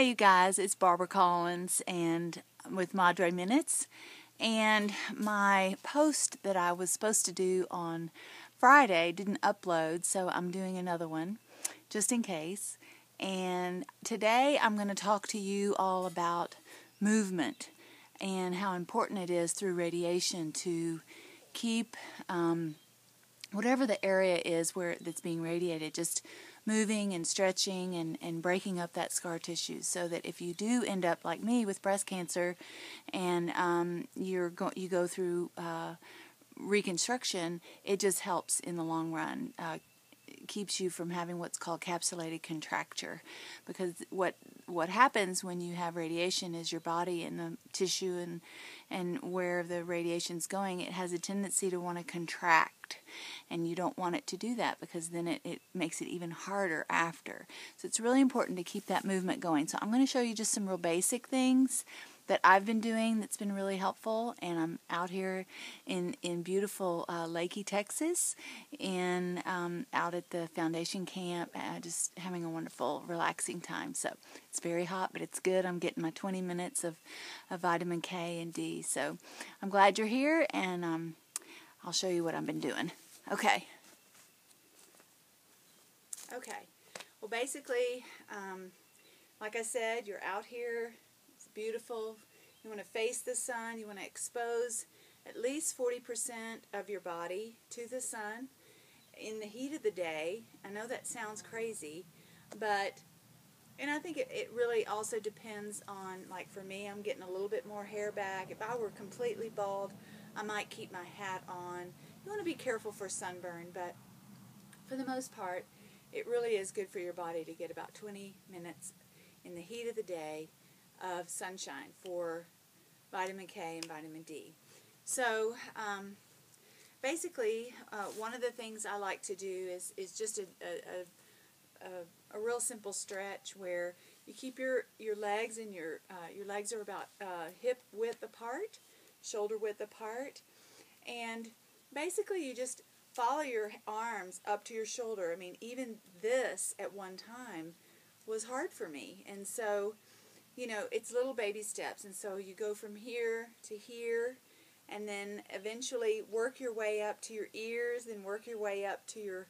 Hey you guys, it's Barbara Collins and with Madre Minutes, and my post that I was supposed to do on Friday didn't upload, so I'm doing another one just in case. And today I'm going to talk to you all about movement and how important it is through radiation to keep whatever the area is where that's being radiated, just moving and stretching and breaking up that scar tissue, so that if you do end up like me with breast cancer and you go through reconstruction, it just helps in the long run. It keeps you from having what's called capsulated contracture, because what happens when you have radiation is your body and the tissue and where the radiation's going, it has a tendency to want to contract, and you don't want it to do that, because then it makes it even harder after. So it's really important to keep that movement going. So I'm going to show you just some real basic things that I've been doing that's been really helpful. And I'm out here in beautiful Lakey, Texas, and out at the foundation camp, just having a wonderful relaxing time. So it's very hot, but it's good. I'm getting my 20 minutes of vitamin K and D. So I'm glad you're here, and I'll show you what I've been doing. Okay. Well, basically, like I said, you're out here. It's beautiful. You want to face the sun. You want to expose at least 40% of your body to the sun in the heat of the day. I know that sounds crazy, and I think it really also depends on, like for me, I'm getting a little bit more hair back. If I were completely bald, I might keep my hat on. You want to be careful for sunburn, but for the most part, it really is good for your body to get about 20 minutes in the heat of the day of sunshine for vitamin K and vitamin D. So basically, one of the things I like to do is just a real simple stretch where you keep your legs, and your legs are about hip width apart, shoulder width apart, and basically you just follow your arms up to your shoulder. I mean, even this at one time was hard for me, and so it's little baby steps, and so you go from here to here, and then eventually work your way up to your ears, then work your way up to your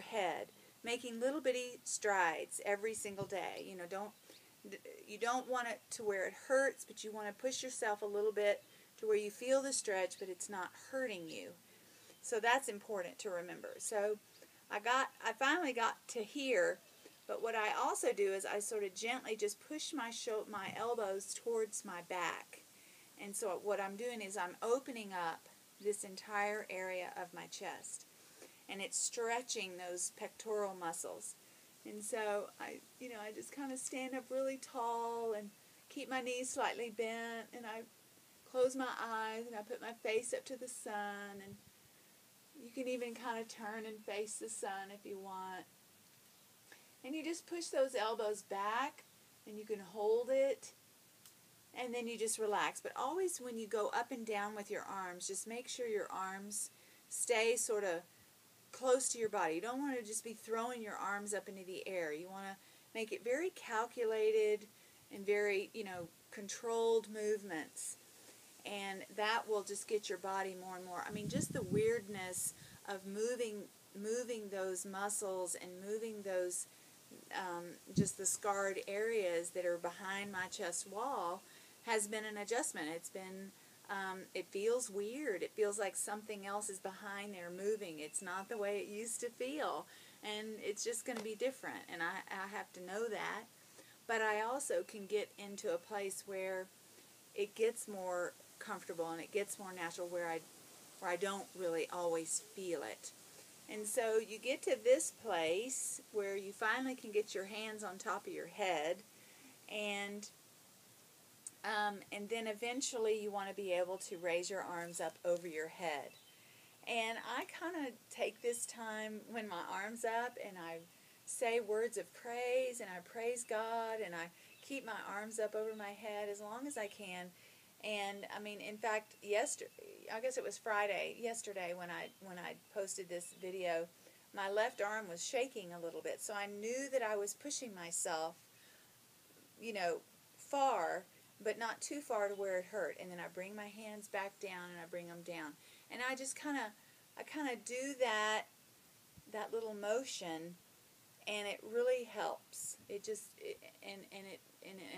head, making little bitty strides every single day. You don't want it to where it hurts, but you want to push yourself a little bit to where you feel the stretch, but it's not hurting you. So that's important to remember. So I finally got to here, but what I also do is I sort of gently just push my elbows towards my back. And so what I'm doing is I'm opening up this entire area of my chest, and it's stretching those pectoral muscles. And so I just kind of stand up really tall and keep my knees slightly bent, and I close my eyes, and I put my face up to the sun, and you can even kind of turn and face the sun if you want. And you just push those elbows back, and you can hold it, and then you just relax. But always when you go up and down with your arms, just make sure your arms stay sort of close to your body. You don't want to just be throwing your arms up into the air. You want to make it very calculated and very, controlled movements. And that will just get your body more and more. I mean, just the weirdness of moving those muscles and moving those, just the scarred areas that are behind my chest wall has been an adjustment. It's been, it feels weird. It feels like something else is behind there moving. It's not the way it used to feel. And it's just going to be different. And I have to know that. But I also can get into a place where it gets more comfortable and it gets more natural, where I don't really always feel it. And so you get to this place where you finally can get your hands on top of your head, and then eventually you want to be able to raise your arms up over your head. And I kind of take this time when my arm's up, and I say words of praise, and I praise God, and I keep my arms up over my head as long as I can. And I mean, in fact, I guess it was yesterday when I posted this video, my left arm was shaking a little bit, so I knew that I was pushing myself you know, far, but not too far to where it hurt. And then I bring my hands back down and I bring them down. And I just kind of do that little motion, and it really helps. And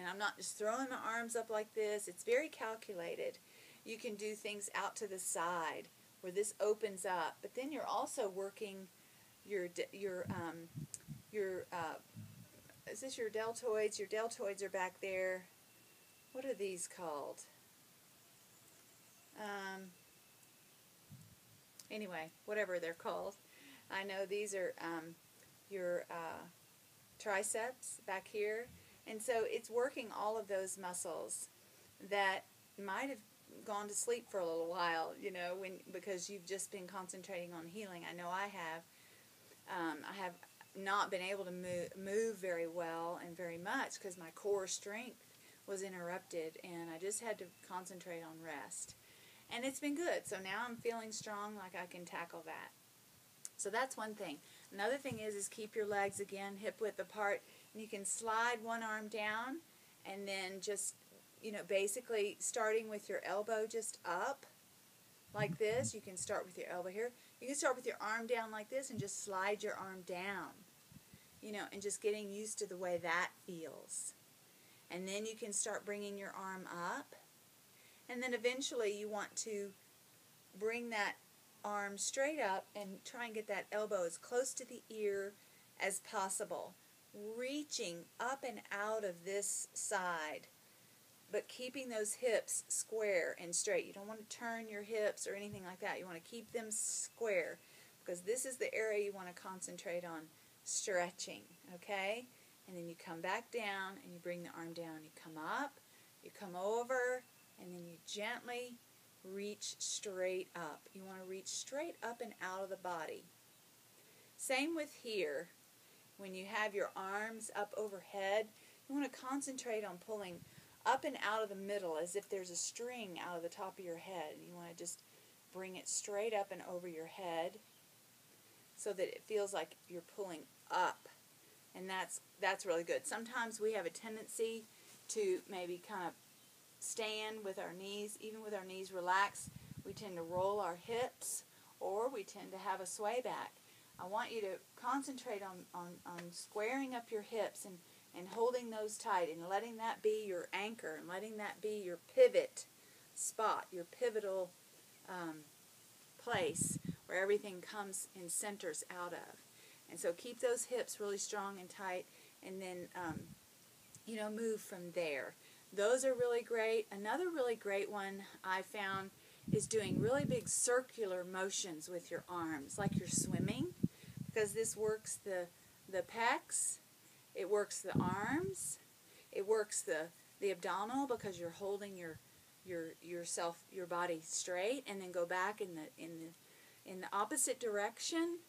I'm not just throwing my arms up like this. It's very calculated. You can do things out to the side where this opens up, but then you're also working your is this your deltoids? Your deltoids are back there. What are these called? Anyway, whatever they're called. I know these are your triceps back here. And so it's working all of those muscles that might have gone to sleep for a little while, you know, because you've just been concentrating on healing. I know I have. I have not been able to move very well and very much because my core strength was interrupted, and I just had to concentrate on rest. And it's been good. So now I'm feeling strong, like I can tackle that. So that's one thing. Another thing is keep your legs, again, hip width apart. And you can slide one arm down and then just, you know, basically starting with your elbow just up like this. You can start with your elbow here. You can start with your arm down like this and just slide your arm down, you know, and just getting used to the way that feels. And then you can start bringing your arm up. And then eventually you want to bring that arm straight up and try and get that elbow as close to the ear as possible, reaching up and out of this side, but keeping those hips square and straight. You don't want to turn your hips or anything like that. You want to keep them square, because this is the area you want to concentrate on stretching, okay? And then you come back down and you bring the arm down. You come up, you come over, and then you gently reach straight up. You want to reach straight up and out of the body. Same with here. When you have your arms up overhead, you want to concentrate on pulling up and out of the middle as if there's a string out of the top of your head. You want to just bring it straight up and over your head so that it feels like you're pulling up. And that's really good. Sometimes we have a tendency to maybe kind of stand with our knees, even with our knees relaxed. We tend to roll our hips, or we tend to have a sway back. I want you to concentrate on squaring up your hips and holding those tight and letting that be your anchor and letting that be your pivot spot, your pivotal place where everything comes and centers out of. And so keep those hips really strong and tight, and then, you know, move from there. Those are really great. Another really great one I found is doing really big circular motions with your arms, like you're swimming, because this works the pecs, it works the arms, it works the abdominal, because you're holding your body straight, and then go back in the opposite direction,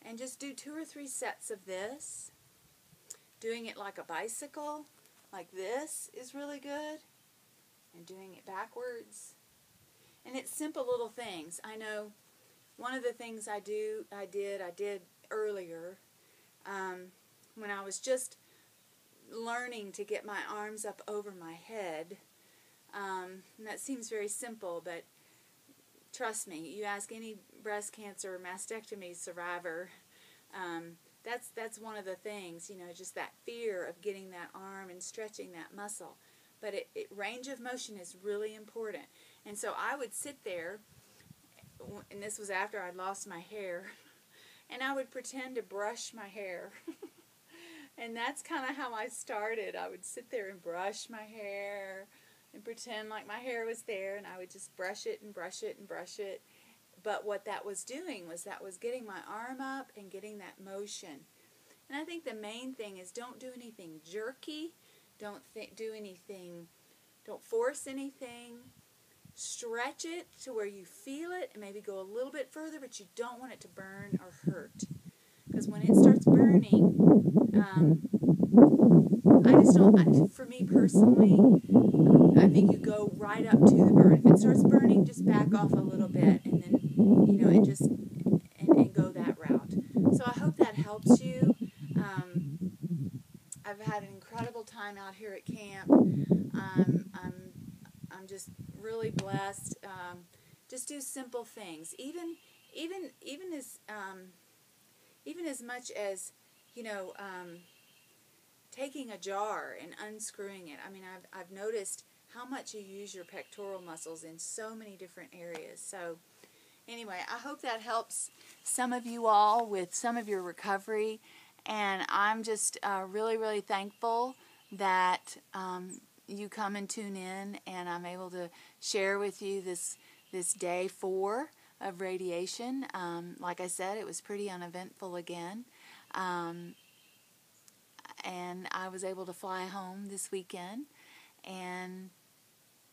and just do 2 or 3 sets of this. Doing it like a bicycle, like this, is really good, and doing it backwards. And it's simple little things. I know one of the things I did earlier when I was just learning to get my arms up over my head. And that seems very simple, but trust me, you ask any breast cancer or mastectomy survivor, that's one of the things, you know, just that fear of getting that arm and stretching that muscle. But range of motion is really important. And so I would sit there, and this was after I'd lost my hair, and I would pretend to brush my hair. And that's kind of how I started. I would sit there and brush my hair and pretend like my hair was there, and I would just brush it and brush it and brush it. But what that was doing was that was getting my arm up and getting that motion. And I think the main thing is don't do anything jerky. Don't force anything. Stretch it to where you feel it, and maybe go a little bit further, but you don't want it to burn or hurt. Because when it starts burning, I just don't, for me personally, I think you go right up to the burn. If it starts burning, just back off a little bit, and then, you know, and go that route. So I hope that helps you. I've had an incredible time out here at camp. I'm just really blessed. Just do simple things, even as much as, you know, taking a jar and unscrewing it. I mean, I've noticed how much you use your pectoral muscles in so many different areas. So anyway, I hope that helps some of you all with some of your recovery. And I'm just really, really thankful that you come and tune in, and I'm able to share with you this day 4 of radiation. Like I said, it was pretty uneventful again. And I was able to fly home this weekend, and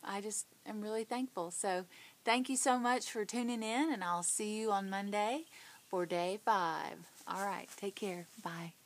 I just am really thankful. So thank you so much for tuning in, and I'll see you on Monday for day 5. All right, take care. Bye.